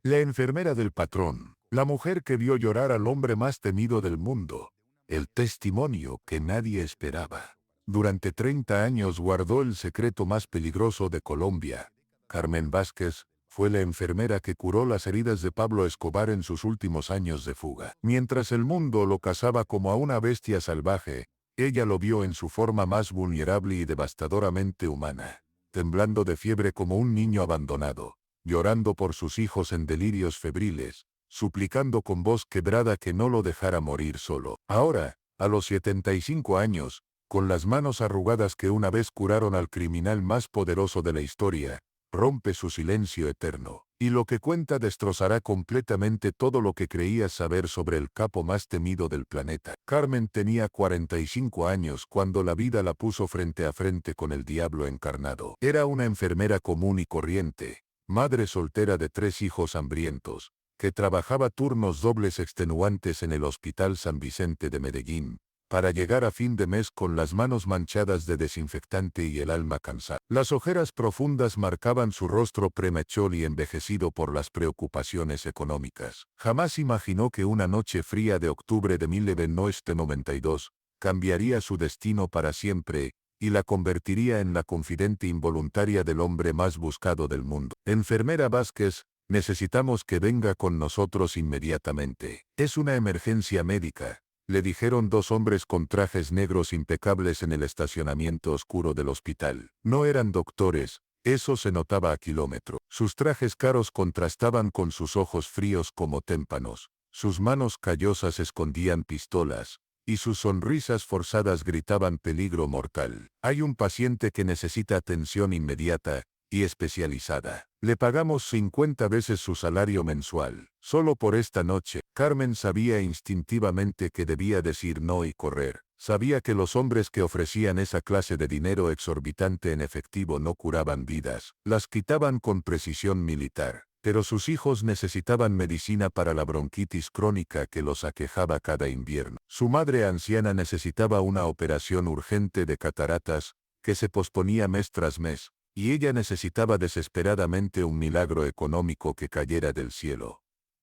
La enfermera del patrón, la mujer que vio llorar al hombre más temido del mundo, el testimonio que nadie esperaba. Durante 30 años guardó el secreto más peligroso de Colombia. Carmen Vázquez fue la enfermera que curó las heridas de Pablo Escobar en sus últimos años de fuga. Mientras el mundo lo cazaba como a una bestia salvaje, ella lo vio en su forma más vulnerable y devastadoramente humana, temblando de fiebre como un niño abandonado, llorando por sus hijos en delirios febriles, suplicando con voz quebrada que no lo dejara morir solo. Ahora, a los 75 años, con las manos arrugadas que una vez curaron al criminal más poderoso de la historia, rompe su silencio eterno, y lo que cuenta destrozará completamente todo lo que creías saber sobre el capo más temido del planeta. Carmen tenía 45 años cuando la vida la puso frente a frente con el diablo encarnado. Era una enfermera común y corriente, madre soltera de 3 hijos hambrientos, que trabajaba turnos dobles extenuantes en el Hospital San Vicente de Medellín, para llegar a fin de mes con las manos manchadas de desinfectante y el alma cansada. Las ojeras profundas marcaban su rostro premechol y envejecido por las preocupaciones económicas. Jamás imaginó que una noche fría de octubre de 1992 cambiaría su destino para siempre, y la convertiría en la confidente involuntaria del hombre más buscado del mundo. Enfermera Vázquez, necesitamos que venga con nosotros inmediatamente. Es una emergencia médica, le dijeron 2 hombres con trajes negros impecables en el estacionamiento oscuro del hospital. No eran doctores, eso se notaba a kilómetro. Sus trajes caros contrastaban con sus ojos fríos como témpanos, sus manos callosas escondían pistolas, y sus sonrisas forzadas gritaban peligro mortal. Hay un paciente que necesita atención inmediata y especializada. Le pagamos 50 veces su salario mensual. Solo por esta noche. Carmen sabía instintivamente que debía decir no y correr. Sabía que los hombres que ofrecían esa clase de dinero exorbitante en efectivo no curaban vidas, las quitaban con precisión militar. Pero sus hijos necesitaban medicina para la bronquitis crónica que los aquejaba cada invierno. Su madre anciana necesitaba una operación urgente de cataratas, que se posponía mes tras mes, y ella necesitaba desesperadamente un milagro económico que cayera del cielo.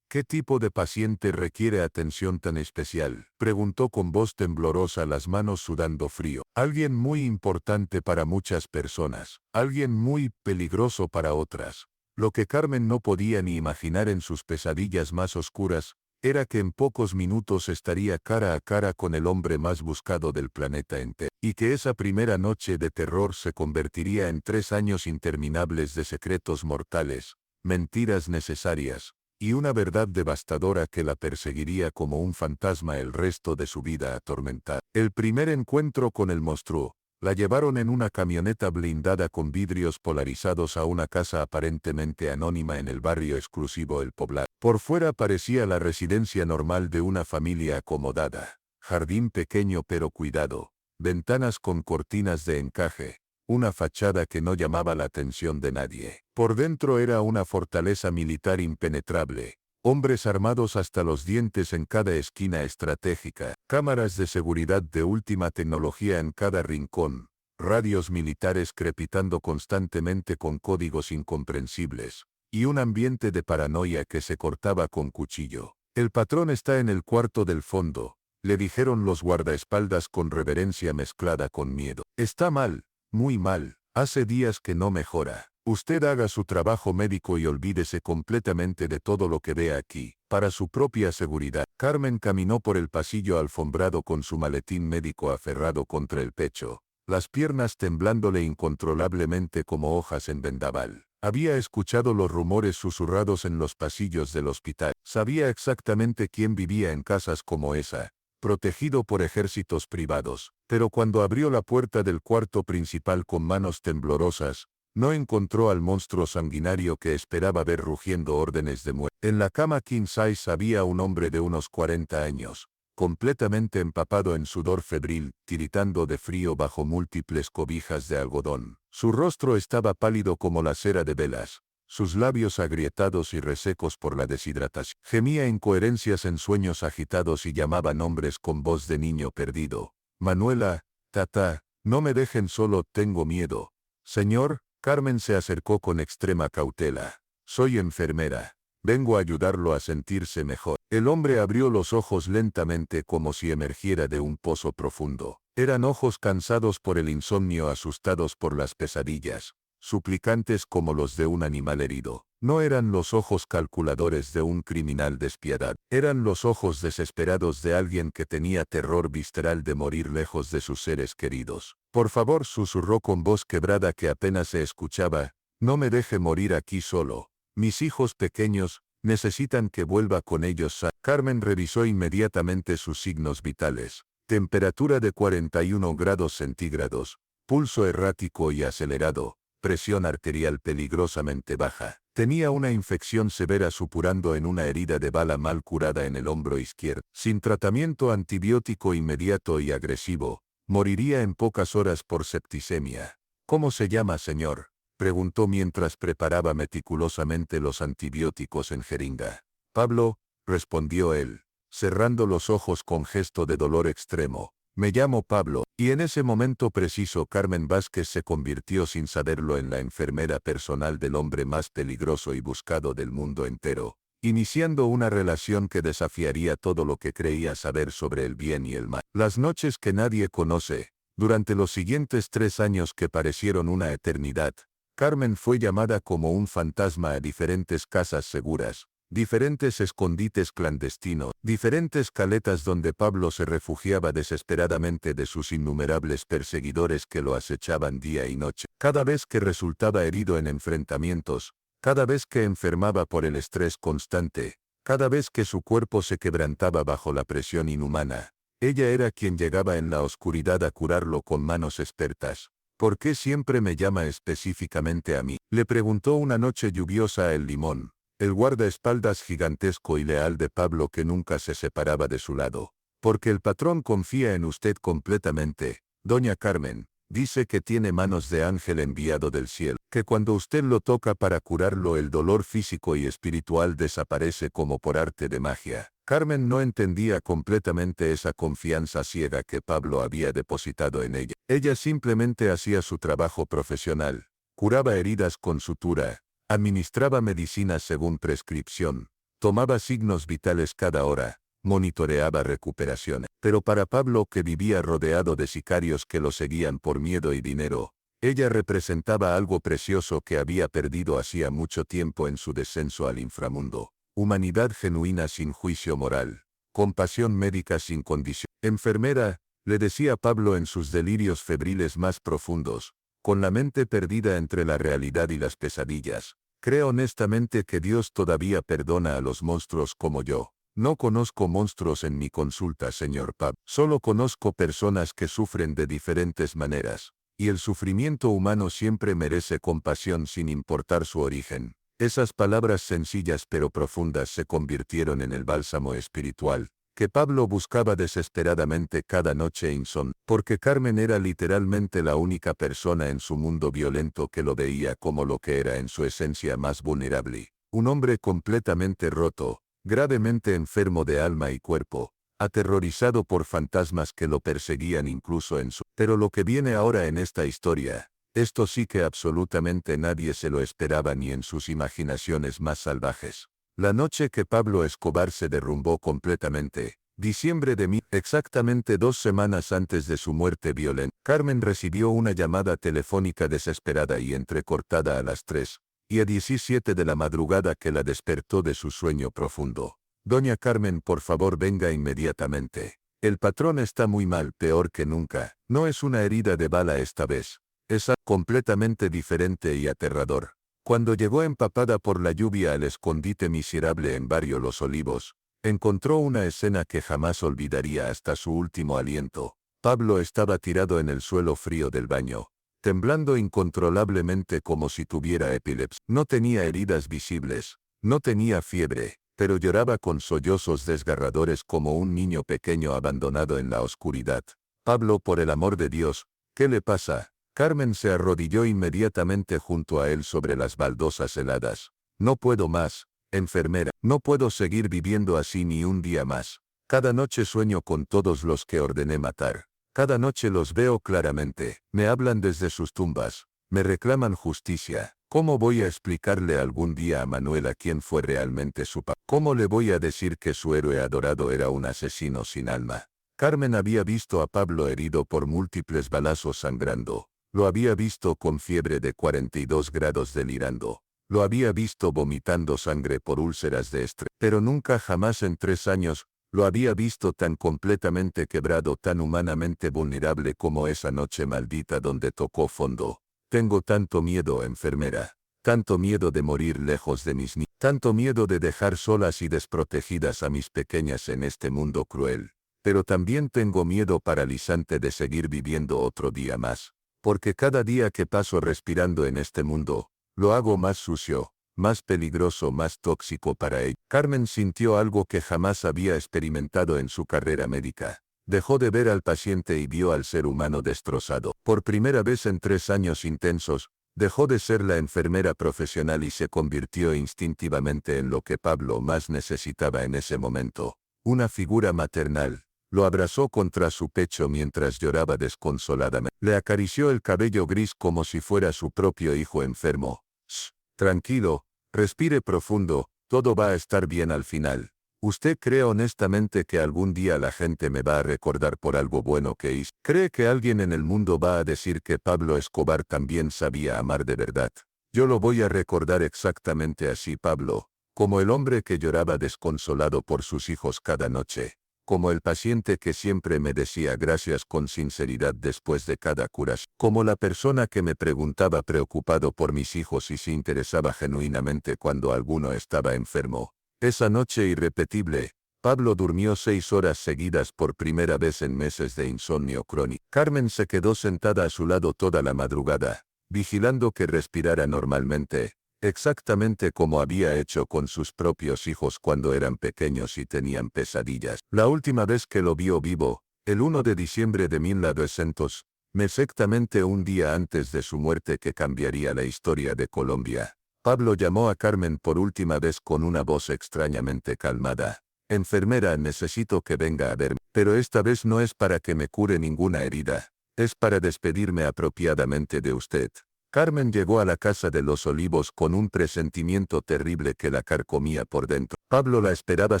¿Qué tipo de paciente requiere atención tan especial?, preguntó con voz temblorosa, las manos sudando frío. Alguien muy importante para muchas personas, alguien muy peligroso para otras. Lo que Carmen no podía ni imaginar en sus pesadillas más oscuras, era que en pocos minutos estaría cara a cara con el hombre más buscado del planeta entero, y que esa primera noche de terror se convertiría en 3 años interminables de secretos mortales, mentiras necesarias, y una verdad devastadora que la perseguiría como un fantasma el resto de su vida atormentada. El primer encuentro con el monstruo. La llevaron en una camioneta blindada con vidrios polarizados a una casa aparentemente anónima en el barrio exclusivo El Poblado. Por fuera parecía la residencia normal de una familia acomodada. Jardín pequeño pero cuidado, ventanas con cortinas de encaje, una fachada que no llamaba la atención de nadie. Por dentro era una fortaleza militar impenetrable. Hombres armados hasta los dientes en cada esquina estratégica, cámaras de seguridad de última tecnología en cada rincón, radios militares crepitando constantemente con códigos incomprensibles, y un ambiente de paranoia que se cortaba con cuchillo. El patrón está en el cuarto del fondo, le dijeron los guardaespaldas con reverencia mezclada con miedo. Está mal, muy mal, hace días que no mejora. Usted haga su trabajo médico y olvídese completamente de todo lo que vea aquí, para su propia seguridad. Carmen caminó por el pasillo alfombrado con su maletín médico aferrado contra el pecho, las piernas temblándole incontrolablemente como hojas en vendaval. Había escuchado los rumores susurrados en los pasillos del hospital. Sabía exactamente quién vivía en casas como esa, protegido por ejércitos privados, pero cuando abrió la puerta del cuarto principal con manos temblorosas, no encontró al monstruo sanguinario que esperaba ver rugiendo órdenes de muerte. En la cama king size había un hombre de unos 40 años, completamente empapado en sudor febril, tiritando de frío bajo múltiples cobijas de algodón. Su rostro estaba pálido como la cera de velas, sus labios agrietados y resecos por la deshidratación. Gemía incoherencias en sueños agitados y llamaba nombres con voz de niño perdido. Manuela, Tata, no me dejen solo, tengo miedo. Señor, Carmen se acercó con extrema cautela. Soy enfermera. Vengo a ayudarlo a sentirse mejor. El hombre abrió los ojos lentamente como si emergiera de un pozo profundo. Eran ojos cansados por el insomnio, asustados por las pesadillas, suplicantes como los de un animal herido. No eran los ojos calculadores de un criminal despiadado. Eran los ojos desesperados de alguien que tenía terror visceral de morir lejos de sus seres queridos. Por favor, susurró con voz quebrada que apenas se escuchaba, no me deje morir aquí solo. Mis hijos pequeños necesitan que vuelva con ellos. Carmen revisó inmediatamente sus signos vitales. Temperatura de 41 grados centígrados, pulso errático y acelerado, presión arterial peligrosamente baja. Tenía una infección severa supurando en una herida de bala mal curada en el hombro izquierdo. Sin tratamiento antibiótico inmediato y agresivo, moriría en pocas horas por septicemia. ¿Cómo se llama, señor?, preguntó mientras preparaba meticulosamente los antibióticos en jeringa. Pablo, respondió él, cerrando los ojos con gesto de dolor extremo. Me llamo Pablo, y en ese momento preciso Carmen Vázquez se convirtió sin saberlo en la enfermera personal del hombre más peligroso y buscado del mundo entero, iniciando una relación que desafiaría todo lo que creía saber sobre el bien y el mal. Las noches que nadie conoce, durante los siguientes 3 años que parecieron una eternidad, Carmen fue llamada como un fantasma a diferentes casas seguras, diferentes escondites clandestinos, diferentes caletas donde Pablo se refugiaba desesperadamente de sus innumerables perseguidores que lo acechaban día y noche. Cada vez que resultaba herido en enfrentamientos, cada vez que enfermaba por el estrés constante, cada vez que su cuerpo se quebrantaba bajo la presión inhumana, ella era quien llegaba en la oscuridad a curarlo con manos expertas. ¿Por qué siempre me llama específicamente a mí?, le preguntó una noche lluviosa a El Limón, el guardaespaldas gigantesco y leal de Pablo que nunca se separaba de su lado. Porque el patrón confía en usted completamente, doña Carmen. Dice que tiene manos de ángel enviado del cielo, que cuando usted lo toca para curarlo el dolor físico y espiritual desaparece como por arte de magia. Carmen no entendía completamente esa confianza ciega que Pablo había depositado en ella. Ella simplemente hacía su trabajo profesional, curaba heridas con sutura, administraba medicinas según prescripción, tomaba signos vitales cada hora, monitoreaba recuperaciones. Pero para Pablo, que vivía rodeado de sicarios que lo seguían por miedo y dinero, ella representaba algo precioso que había perdido hacía mucho tiempo en su descenso al inframundo. Humanidad genuina sin juicio moral, compasión médica sin condición. Enfermera, le decía Pablo en sus delirios febriles más profundos, con la mente perdida entre la realidad y las pesadillas. Creo honestamente que Dios todavía perdona a los monstruos como yo. No conozco monstruos en mi consulta, señor Pab. Solo conozco personas que sufren de diferentes maneras, y el sufrimiento humano siempre merece compasión sin importar su origen. Esas palabras sencillas pero profundas se convirtieron en el bálsamo espiritual que Pablo buscaba desesperadamente cada noche insomnio, porque Carmen era literalmente la única persona en su mundo violento que lo veía como lo que era en su esencia más vulnerable, un hombre completamente roto, gravemente enfermo de alma y cuerpo, aterrorizado por fantasmas que lo perseguían incluso en su... Pero lo que viene ahora en esta historia, esto sí que absolutamente nadie se lo esperaba ni en sus imaginaciones más salvajes. La noche que Pablo Escobar se derrumbó completamente, diciembre de exactamente 2 semanas antes de su muerte violenta, Carmen recibió una llamada telefónica desesperada y entrecortada a las 3:17 de la madrugada que la despertó de su sueño profundo. Doña Carmen, por favor venga inmediatamente. El patrón está muy mal, peor que nunca. No es una herida de bala esta vez. Es algo completamente diferente y aterrador. Cuando llegó empapada por la lluvia al escondite miserable en Barrio Los Olivos, encontró una escena que jamás olvidaría hasta su último aliento. Pablo estaba tirado en el suelo frío del baño, temblando incontrolablemente como si tuviera epilepsia. No tenía heridas visibles, no tenía fiebre, pero lloraba con sollozos desgarradores como un niño pequeño abandonado en la oscuridad. Pablo, por el amor de Dios, ¿qué le pasa? Carmen se arrodilló inmediatamente junto a él sobre las baldosas heladas. No puedo más, enfermera, no puedo seguir viviendo así ni un día más. Cada noche sueño con todos los que ordené matar. Cada noche los veo claramente, me hablan desde sus tumbas, me reclaman justicia. ¿Cómo voy a explicarle algún día a Manuela quién fue realmente su papá? ¿Cómo le voy a decir que su héroe adorado era un asesino sin alma? Carmen había visto a Pablo herido por múltiples balazos sangrando. Lo había visto con fiebre de 42 grados delirando. Lo había visto vomitando sangre por úlceras de estrés. Pero nunca jamás en 3 años, lo había visto tan completamente quebrado, tan humanamente vulnerable como esa noche maldita donde tocó fondo. Tengo tanto miedo, enfermera. Tanto miedo de morir lejos de mis niños. Tanto miedo de dejar solas y desprotegidas a mis pequeñas en este mundo cruel. Pero también tengo miedo paralizante de seguir viviendo otro día más. Porque cada día que paso respirando en este mundo, lo hago más sucio, más peligroso, más tóxico para ella. Carmen sintió algo que jamás había experimentado en su carrera médica. Dejó de ver al paciente y vio al ser humano destrozado. Por primera vez en 3 años intensos, dejó de ser la enfermera profesional y se convirtió instintivamente en lo que Pablo más necesitaba en ese momento. Una figura maternal. Lo abrazó contra su pecho mientras lloraba desconsoladamente. Le acarició el cabello gris como si fuera su propio hijo enfermo. Shh, tranquilo, respire profundo, todo va a estar bien al final. ¿Usted cree honestamente que algún día la gente me va a recordar por algo bueno que hice? ¿Cree que alguien en el mundo va a decir que Pablo Escobar también sabía amar de verdad? Yo lo voy a recordar exactamente así, Pablo, como el hombre que lloraba desconsolado por sus hijos cada noche. Como el paciente que siempre me decía gracias con sinceridad después de cada curación. Como la persona que me preguntaba preocupado por mis hijos y se interesaba genuinamente cuando alguno estaba enfermo. Esa noche irrepetible, Pablo durmió 6 horas seguidas por primera vez en meses de insomnio crónico. Carmen se quedó sentada a su lado toda la madrugada, vigilando que respirara normalmente. Exactamente como había hecho con sus propios hijos cuando eran pequeños y tenían pesadillas. La última vez que lo vio vivo, el 1 de diciembre de 1900, exactamente un día antes de su muerte que cambiaría la historia de Colombia. Pablo llamó a Carmen por última vez con una voz extrañamente calmada. Enfermera, necesito que venga a verme, pero esta vez no es para que me cure ninguna herida. Es para despedirme apropiadamente de usted. Carmen llegó a la Casa de los Olivos con un presentimiento terrible que la carcomía por dentro. Pablo la esperaba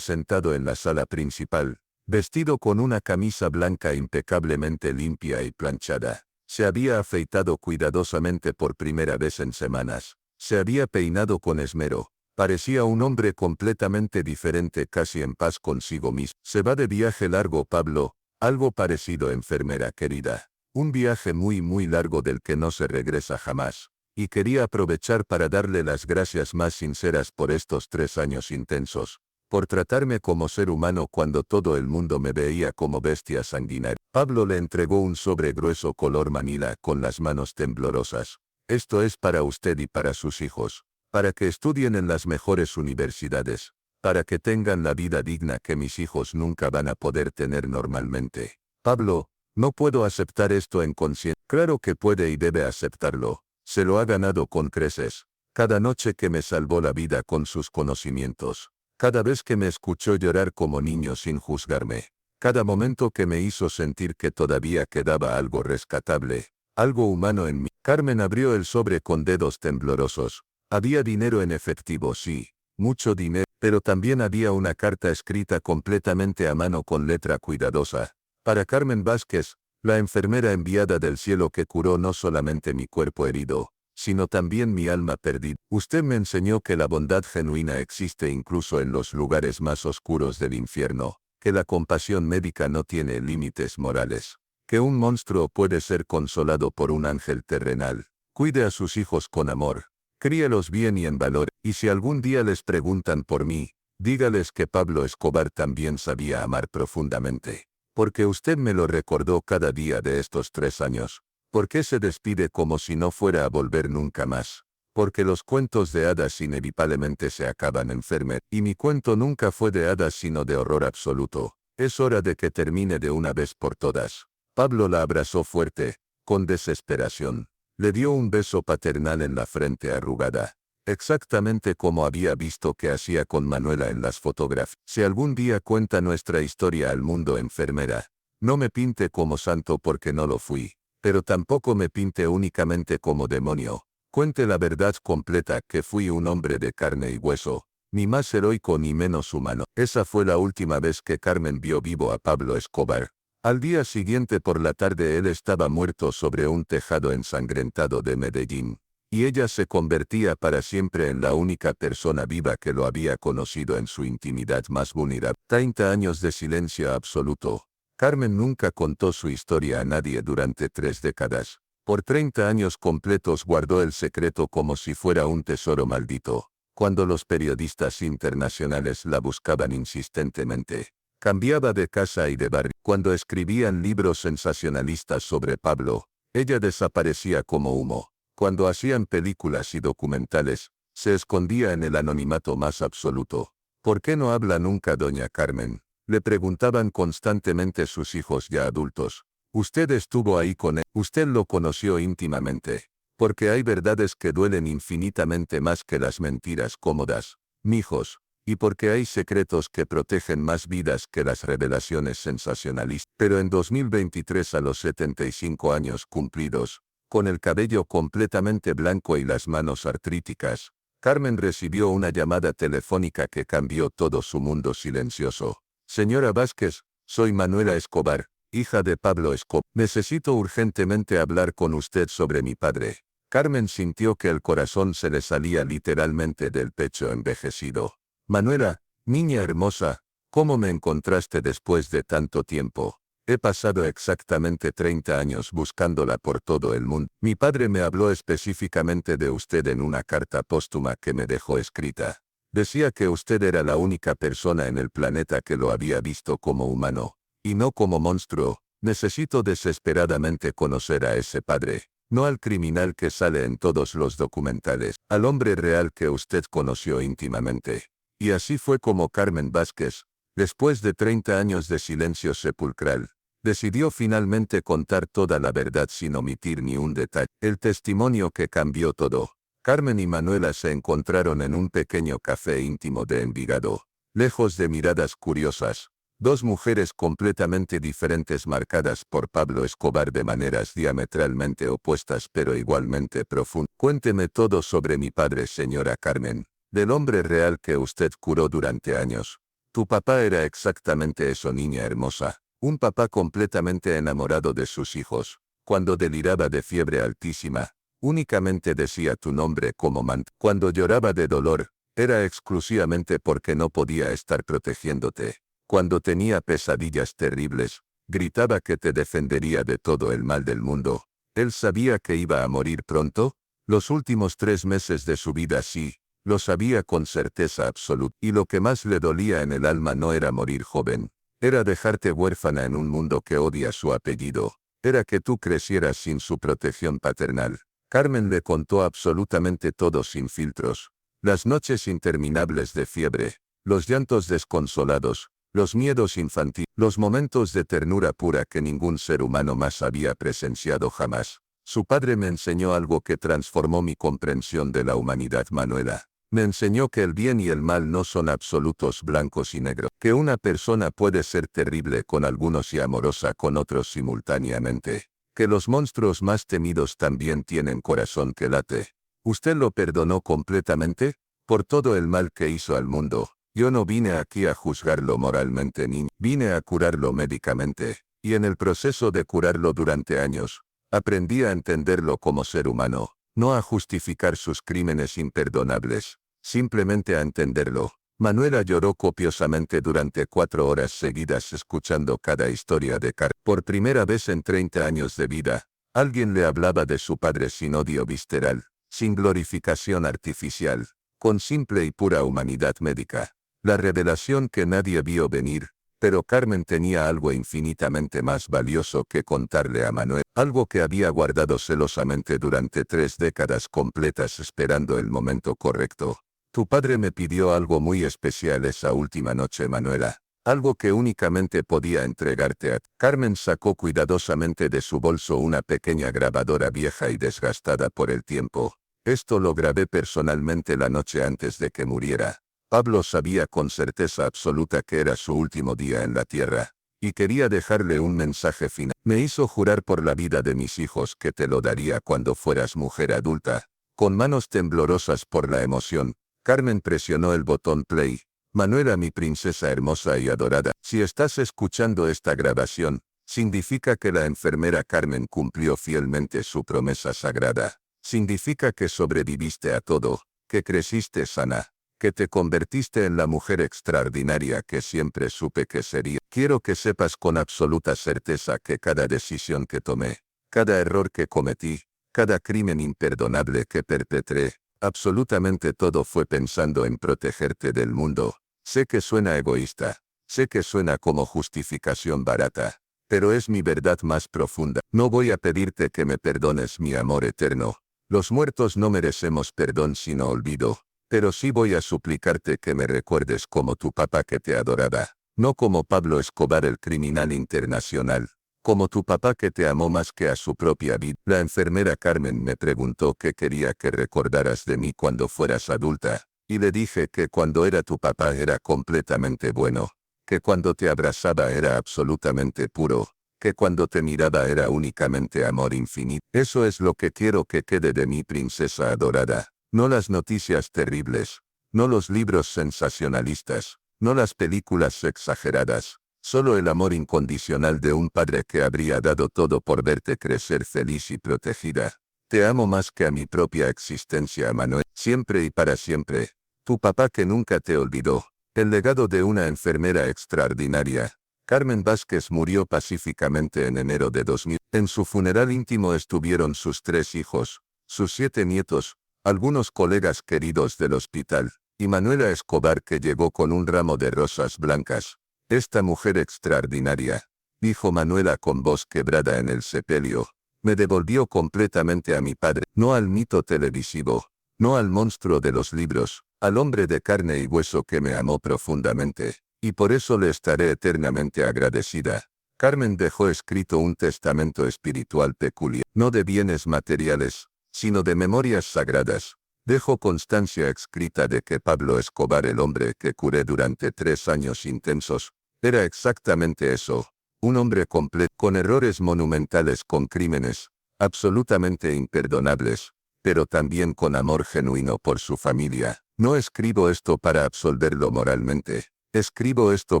sentado en la sala principal, vestido con una camisa blanca impecablemente limpia y planchada. Se había afeitado cuidadosamente por primera vez en semanas. Se había peinado con esmero. Parecía un hombre completamente diferente, casi en paz consigo mismo. Se va de viaje largo, Pablo. Algo parecido, enfermera querida. Un viaje muy largo del que no se regresa jamás. Y quería aprovechar para darle las gracias más sinceras por estos 3 años intensos. Por tratarme como ser humano cuando todo el mundo me veía como bestia sanguinaria. Pablo le entregó un sobre grueso color manila con las manos temblorosas. Esto es para usted y para sus hijos. Para que estudien en las mejores universidades. Para que tengan la vida digna que mis hijos nunca van a poder tener normalmente. Pablo, no puedo aceptar esto en conciencia. Claro que puede y debe aceptarlo. Se lo ha ganado con creces. Cada noche que me salvó la vida con sus conocimientos. Cada vez que me escuchó llorar como niño sin juzgarme. Cada momento que me hizo sentir que todavía quedaba algo rescatable. Algo humano en mí. Carmen abrió el sobre con dedos temblorosos. Había dinero en efectivo, sí. Mucho dinero. Pero también había una carta escrita completamente a mano con letra cuidadosa. Para Carmen Vázquez, la enfermera enviada del cielo que curó no solamente mi cuerpo herido, sino también mi alma perdida. Usted me enseñó que la bondad genuina existe incluso en los lugares más oscuros del infierno, que la compasión médica no tiene límites morales, que un monstruo puede ser consolado por un ángel terrenal. Cuide a sus hijos con amor, críelos bien y en valor, y si algún día les preguntan por mí, dígales que Pablo Escobar también sabía amar profundamente. Porque usted me lo recordó cada día de estos 3 años. ¿Por qué se despide como si no fuera a volver nunca más? Porque los cuentos de hadas inevitablemente se acaban, enfermer. Y mi cuento nunca fue de hadas sino de horror absoluto. Es hora de que termine de una vez por todas. Pablo la abrazó fuerte, con desesperación. Le dio un beso paternal en la frente arrugada. Exactamente como había visto que hacía con Manuela en las fotografías. Si algún día cuenta nuestra historia al mundo, enfermera, no me pinte como santo porque no lo fui, pero tampoco me pinte únicamente como demonio, Cuente la verdad completa, que fui un hombre de carne y hueso, ni más heroico ni menos humano. Esa fue la última vez que Carmen vio vivo a Pablo Escobar. Al día siguiente por la tarde él estaba muerto sobre un tejado ensangrentado de Medellín, y ella se convertía para siempre en la única persona viva que lo había conocido en su intimidad más vulnerable. 30 años de silencio absoluto. Carmen nunca contó su historia a nadie durante 3 décadas. Por 30 años completos guardó el secreto como si fuera un tesoro maldito. Cuando los periodistas internacionales la buscaban insistentemente, cambiaba de casa y de barrio. Cuando escribían libros sensacionalistas sobre Pablo, ella desaparecía como humo. Cuando hacían películas y documentales, se escondía en el anonimato más absoluto. ¿Por qué no habla nunca doña Carmen?, le preguntaban constantemente sus hijos ya adultos. Usted estuvo ahí con él, usted lo conoció íntimamente. Porque hay verdades que duelen infinitamente más que las mentiras cómodas, mijos, y porque hay secretos que protegen más vidas que las revelaciones sensacionalistas. Pero en 2023, a los 75 años cumplidos, con el cabello completamente blanco y las manos artríticas, Carmen recibió una llamada telefónica que cambió todo su mundo silencioso. Señora Vázquez, soy Manuela Escobar, hija de Pablo Escobar. Necesito urgentemente hablar con usted sobre mi padre. Carmen sintió que el corazón se le salía literalmente del pecho envejecido. Manuela, niña hermosa, ¿cómo me encontraste después de tanto tiempo? He pasado exactamente 30 años buscándola por todo el mundo. Mi padre me habló específicamente de usted en una carta póstuma que me dejó escrita. Decía que usted era la única persona en el planeta que lo había visto como humano, y no como monstruo. Necesito desesperadamente conocer a ese padre, no al criminal que sale en todos los documentales, al hombre real que usted conoció íntimamente. Y así fue como Carmen Vázquez, después de 30 años de silencio sepulcral, decidió finalmente contar toda la verdad sin omitir ni un detalle. El testimonio que cambió todo. Carmen y Manuela se encontraron en un pequeño café íntimo de Envigado, lejos de miradas curiosas. Dos mujeres completamente diferentes marcadas por Pablo Escobar de maneras diametralmente opuestas pero igualmente profundas. Cuénteme todo sobre mi padre, señora Carmen, del hombre real que usted curó durante años. Tu papá era exactamente eso, niña hermosa, un papá completamente enamorado de sus hijos. Cuando deliraba de fiebre altísima, únicamente decía tu nombre como mantra. Cuando lloraba de dolor, era exclusivamente porque no podía estar protegiéndote. Cuando tenía pesadillas terribles, gritaba que te defendería de todo el mal del mundo. Él sabía que iba a morir pronto. Los últimos 3 meses de su vida sí, lo sabía con certeza absoluta. Y lo que más le dolía en el alma no era morir joven, era dejarte huérfana en un mundo que odia su apellido. Era que tú crecieras sin su protección paternal. Carmen le contó absolutamente todo sin filtros. Las noches interminables de fiebre, los llantos desconsolados, los miedos infantiles, los momentos de ternura pura que ningún ser humano más había presenciado jamás. Su padre me enseñó algo que transformó mi comprensión de la humanidad, Manuela. Me enseñó que el bien y el mal no son absolutos blancos y negros, que una persona puede ser terrible con algunos y amorosa con otros simultáneamente, que los monstruos más temidos también tienen corazón que late. ¿Usted lo perdonó completamente? Por todo el mal que hizo al mundo. Yo no vine aquí a juzgarlo moralmente ni vine a curarlo médicamente, y en el proceso de curarlo durante años, aprendí a entenderlo como ser humano, no a justificar sus crímenes imperdonables, simplemente a entenderlo. Manuela lloró copiosamente durante 4 horas seguidas escuchando cada historia de Carmen. Por primera vez en 30 años de vida, alguien le hablaba de su padre sin odio visceral, sin glorificación artificial, con simple y pura humanidad médica. La revelación que nadie vio venir, pero Carmen tenía algo infinitamente más valioso que contarle a Manuel, algo que había guardado celosamente durante 3 décadas completas esperando el momento correcto. Tu padre me pidió algo muy especial esa última noche, Manuela, algo que únicamente podía entregarte a ti. Carmen sacó cuidadosamente de su bolso una pequeña grabadora vieja y desgastada por el tiempo. Esto lo grabé personalmente la noche antes de que muriera. Pablo sabía con certeza absoluta que era su último día en la tierra, y quería dejarle un mensaje final. Me hizo jurar por la vida de mis hijos que te lo daría cuando fueras mujer adulta, Con manos temblorosas por la emoción, Carmen presionó el botón play. Manuela, mi princesa hermosa y adorada, si estás escuchando esta grabación, significa que la enfermera Carmen cumplió fielmente su promesa sagrada. Significa que sobreviviste a todo, que creciste sana, que te convertiste en la mujer extraordinaria que siempre supe que sería. Quiero que sepas con absoluta certeza que cada decisión que tomé, cada error que cometí, cada crimen imperdonable que perpetré, absolutamente todo fue pensando en protegerte del mundo. Sé que suena egoísta, sé que suena como justificación barata, pero es mi verdad más profunda. No voy a pedirte que me perdones, mi amor eterno. Los muertos no merecemos perdón sino olvido, pero sí voy a suplicarte que me recuerdes como tu papá que te adoraba, no como Pablo Escobar el criminal internacional, como tu papá que te amó más que a su propia vida. La enfermera Carmen me preguntó qué quería que recordaras de mí cuando fueras adulta, y le dije que cuando era tu papá era completamente bueno, que cuando te abrazaba era absolutamente puro, que cuando te miraba era únicamente amor infinito. Eso es lo que quiero que quede de mi princesa adorada, no las noticias terribles, no los libros sensacionalistas, no las películas exageradas, solo el amor incondicional de un padre que habría dado todo por verte crecer feliz y protegida. Te amo más que a mi propia existencia, Manuel, siempre y para siempre. Tu papá que nunca te olvidó, el legado de una enfermera extraordinaria. Carmen Vázquez murió pacíficamente en enero de 2000. En su funeral íntimo estuvieron sus 3 hijos, sus 7 nietos, algunos colegas queridos del hospital, y Manuela Escobar que llegó con un ramo de rosas blancas. Esta mujer extraordinaria, dijo Manuela con voz quebrada en el sepelio, me devolvió completamente a mi padre, no al mito televisivo, no al monstruo de los libros, al hombre de carne y hueso que me amó profundamente. Y por eso le estaré eternamente agradecida. Carmen dejó escrito un testamento espiritual peculiar, no de bienes materiales, sino de memorias sagradas. Dejó constancia escrita de que Pablo Escobar, el hombre que curé durante 3 años intensos, era exactamente eso, un hombre completo, con errores monumentales, con crímenes absolutamente imperdonables, pero también con amor genuino por su familia. No escribo esto para absolverlo moralmente. Escribo esto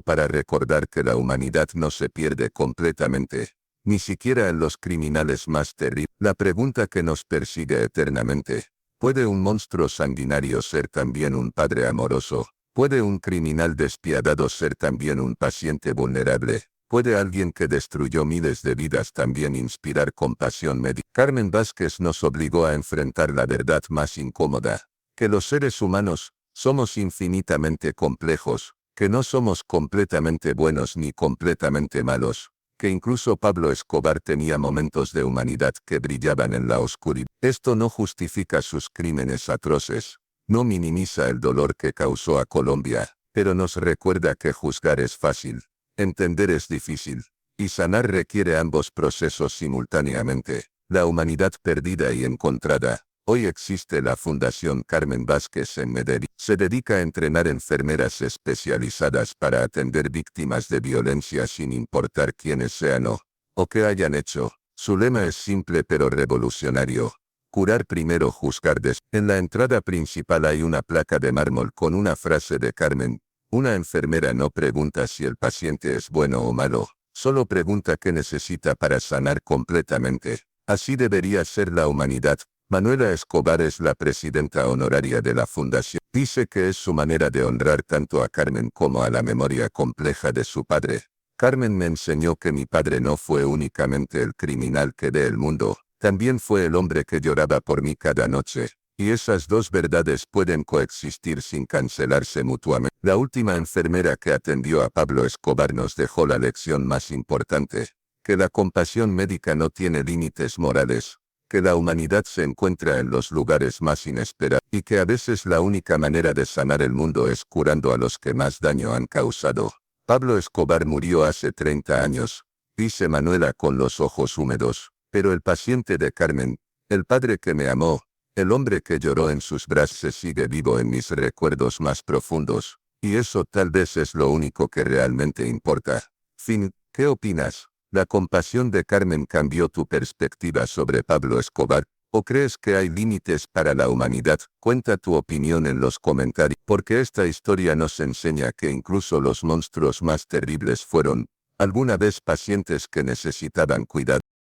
para recordar que la humanidad no se pierde completamente, ni siquiera en los criminales más terribles. La pregunta que nos persigue eternamente: ¿puede un monstruo sanguinario ser también un padre amoroso? ¿Puede un criminal despiadado ser también un paciente vulnerable? ¿Puede alguien que destruyó miles de vidas también inspirar compasión médica? Carmen Vázquez nos obligó a enfrentar la verdad más incómoda, que los seres humanos somos infinitamente complejos, que no somos completamente buenos ni completamente malos, que incluso Pablo Escobar tenía momentos de humanidad que brillaban en la oscuridad. Esto no justifica sus crímenes atroces, no minimiza el dolor que causó a Colombia, pero nos recuerda que juzgar es fácil, entender es difícil, y sanar requiere ambos procesos simultáneamente, la humanidad perdida y encontrada. Hoy existe la Fundación Carmen Vázquez en Medellín. Se dedica a entrenar enfermeras especializadas para atender víctimas de violencia sin importar quiénes sean o qué hayan hecho. Su lema es simple pero revolucionario: curar primero, juzgar después. En la entrada principal hay una placa de mármol con una frase de Carmen: una enfermera no pregunta si el paciente es bueno o malo, solo pregunta qué necesita para sanar completamente. Así debería ser la humanidad. Manuela Escobar es la presidenta honoraria de la fundación. Dice que es su manera de honrar tanto a Carmen como a la memoria compleja de su padre. Carmen me enseñó que mi padre no fue únicamente el criminal que ve el mundo, también fue el hombre que lloraba por mí cada noche. Y esas dos verdades pueden coexistir sin cancelarse mutuamente. La última enfermera que atendió a Pablo Escobar nos dejó la lección más importante: que la compasión médica no tiene límites morales, que la humanidad se encuentra en los lugares más inesperados, y que a veces la única manera de sanar el mundo es curando a los que más daño han causado. Pablo Escobar murió hace 30 años, dice Manuela con los ojos húmedos, pero el paciente de Carmen, el padre que me amó, el hombre que lloró en sus brazos, sigue vivo en mis recuerdos más profundos, y eso tal vez es lo único que realmente importa. Fin, ¿qué opinas? ¿La compasión de Carmen cambió tu perspectiva sobre Pablo Escobar? ¿O crees que hay límites para la humanidad? Cuenta tu opinión en los comentarios, porque esta historia nos enseña que incluso los monstruos más terribles fueron, alguna vez, pacientes que necesitaban cuidado.